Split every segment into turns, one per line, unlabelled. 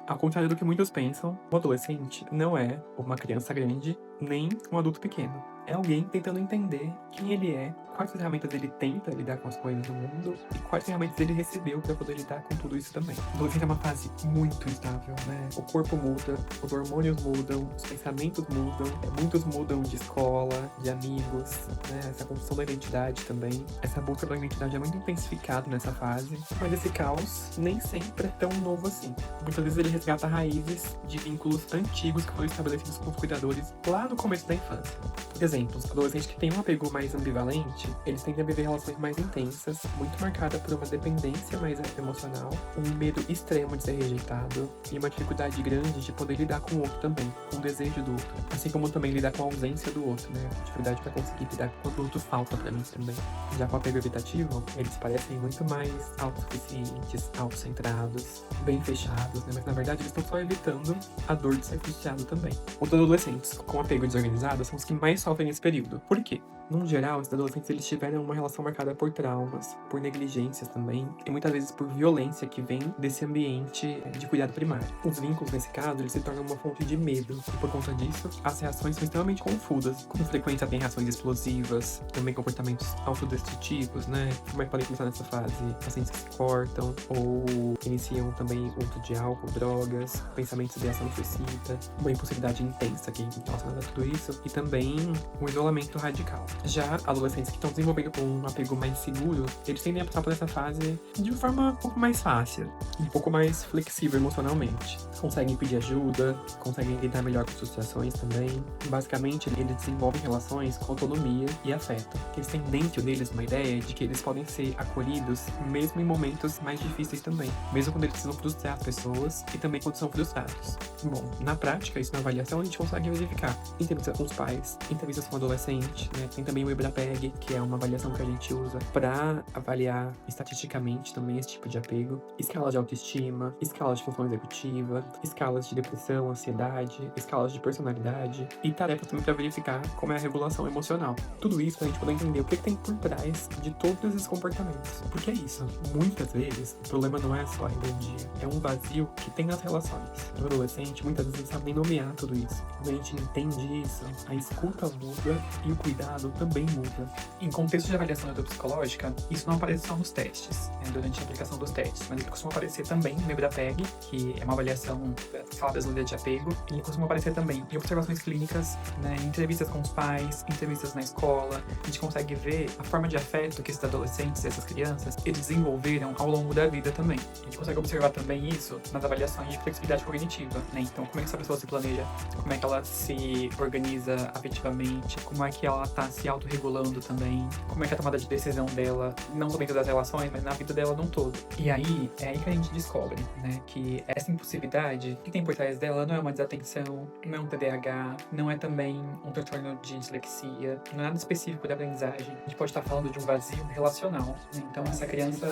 Ao contrário do que muitos pensam, o adolescente não é uma criança grande nem um adulto pequeno. É alguém tentando entender quem ele é, quais ferramentas ele tem para lidar com as coisas do mundo e quais ferramentas ele recebeu para poder lidar com tudo isso também. A adolescência é uma fase muito instável, né? O corpo muda, os hormônios mudam, os pensamentos mudam, muitos mudam de escola, de amigos, né? Essa construção da identidade também. Essa busca pela identidade é muito intensificada nessa fase, mas esse caos nem sempre é tão novo assim. Muitas vezes ele resgata raízes de vínculos antigos que foram estabelecidos com os cuidadores lá no começo da infância. Por exemplo, os adolescentes que têm um apego mais ambivalente, eles tendem a viver relações mais intensas, muito marcada por uma dependência mais emocional, um medo extremo de ser rejeitado e uma dificuldade grande de poder lidar com o outro também, com o desejo do outro, assim como também lidar com a ausência do outro, né? Dificuldade para conseguir lidar quando o outro falta para mim também. Já com o apego evitativo, eles parecem muito mais autossuficientes, autocentrados, bem fechados, né? Mas na verdade eles estão só evitando a dor de ser frustrado também. Os adolescentes com apego desorganizado são os que mais sofrem nesse período. Por quê? No geral, os adolescentes eles tiveram uma relação marcada por traumas, por negligências também, e muitas vezes por violência que vem desse ambiente de cuidado primário. Os vínculos, nesse caso, eles se tornam uma fonte de medo, e por conta disso, as reações são extremamente confusas. Com frequência tem reações explosivas, também comportamentos autodestrutivos, né? Como é que podem começar nessa fase? Pacientes que se cortam, ou iniciam também o uso de álcool, drogas, pensamentos de ação suicida, uma impulsividade intensa que relacionada a tudo isso, e também um isolamento radical. Já adolescentes que estão desenvolvendo com um apego mais seguro, eles tendem a passar por essa fase de uma forma um pouco mais fácil, um pouco mais flexível emocionalmente. Conseguem pedir ajuda, conseguem lidar melhor com frustrações também. Basicamente, eles desenvolvem relações com autonomia e afeto. Eles têm dentro deles uma ideia de que eles podem ser acolhidos mesmo em momentos mais difíceis também, mesmo quando eles precisam frustrar as pessoas e também quando são frustrados. Bom, na prática, isso na avaliação a gente consegue verificar entrevistas com os pais, entrevistas com o adolescente, né? Tem também o IBRAPEG, que é uma avaliação que a gente usa para avaliar estatisticamente também esse tipo de apego, escalas de autoestima, escalas de função executiva, escalas de depressão, ansiedade, escalas de personalidade e tarefas também para verificar como é a regulação emocional. Tudo isso pra gente poder entender o que tem por trás de todos esses comportamentos. Porque é isso, muitas vezes o problema não é só a rebeldia, é um vazio que tem nas relações. O adolescente muitas vezes não sabe nem nomear tudo isso. Quando a gente entende isso, a escuta muda e o cuidado também muda. Em contexto de avaliação neuropsicológica, isso não aparece só nos testes, né, durante a aplicação dos testes, mas ele costuma aparecer também no IBRAPEG, que é uma avaliação da escala brasileira de apego. Ele costuma aparecer também em observações clínicas, né, em entrevistas com os pais, entrevistas na escola. A gente consegue ver a forma de afeto que esses adolescentes, essas crianças, eles desenvolveram ao longo da vida também. A gente consegue observar também isso nas avaliações de flexibilidade cognitiva, né? Então, como é que essa pessoa se planeja, como é que ela se organiza afetivamente, como é que ela tá se autorregulando também, como é que é a tomada de decisão dela, não só dentro das relações, mas na vida dela num todo. E aí, é aí que a gente descobre, né, que essa impulsividade que tem por trás dela não é uma desatenção, não é um TDAH, não é também um transtorno de dislexia, não é nada específico da aprendizagem. A gente pode estar falando de um vazio relacional, né? Então, essa criança,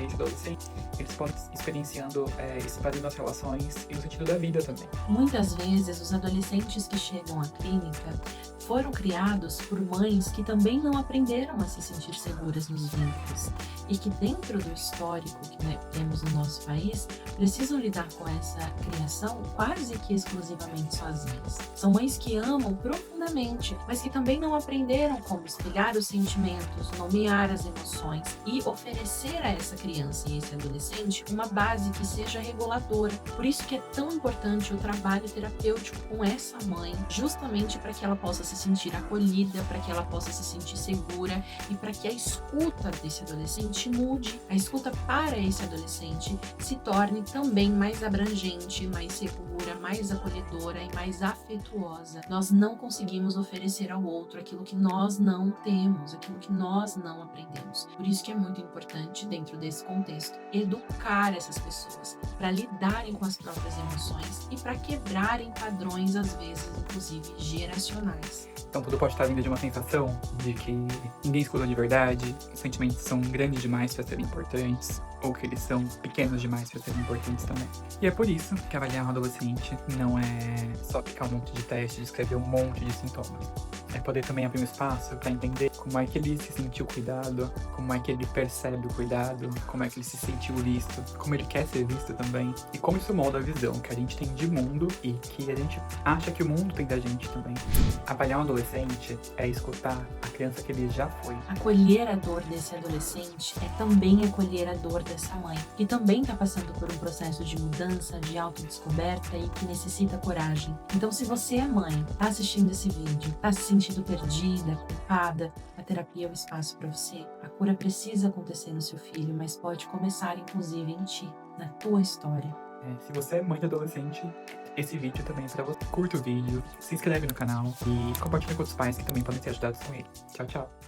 esse adolescente, eles podem experienciando esse vazio nas relações e no sentido da vida também.
Muitas vezes, os adolescentes que chegam à clínica foram criados por mães que também não aprenderam a se sentir seguras nos vínculos e que dentro do histórico que temos no nosso país, precisam lidar com essa criação quase que exclusivamente sozinhas. São mães que amam profundamente, mas que também não aprenderam como espelhar os sentimentos, nomear as emoções e oferecer a essa criança e esse adolescente uma base que seja reguladora. Por isso que é tão importante o trabalho terapêutico com essa mãe, justamente para que ela possa se sentir acolhida, para que ela possa se sentir segura e para que a escuta desse adolescente mude, a escuta para esse adolescente se torne também mais abrangente, mais segura, mais acolhedora e mais afetuosa. Nós não conseguimos oferecer ao outro aquilo que nós não temos, aquilo que nós não aprendemos. Por isso que é muito importante, dentro desse contexto, educar essas pessoas para lidarem com as próprias emoções e para quebrarem padrões, às vezes, inclusive, geracionais.
Então tudo pode estar vindo de uma sensação de que ninguém escuta de verdade, os sentimentos são grandes demais para serem importantes, ou que eles são pequenos demais para serem importantes também. E é por isso que avaliar um adolescente não é só aplicar um monte de testes, escrever um monte de sintomas. é poder também abrir um espaço para entender como é que ele se sentiu cuidado, como é que ele percebe o cuidado, como é que ele se sentiu visto, como ele quer ser visto também, e como isso molda a visão que a gente tem de mundo e que a gente acha que o mundo tem da gente também. Avaliar um adolescente é escutar a criança que ele já foi.
Acolher a dor desse adolescente é também acolher a dor dessa mãe, que também está passando por um processo de mudança, de autodescoberta e que necessita coragem. Então, se você é mãe, está assistindo esse vídeo, está se sentindo perdida, culpada, a terapia é o espaço para você. A cura precisa acontecer no seu filho, mas pode começar, inclusive, em ti, na tua história.
Se você é mãe de adolescente, esse vídeo também é pra você. Curta o vídeo, se inscreve no canal e compartilha com outros pais que também podem ser ajudados com ele. Tchau, tchau!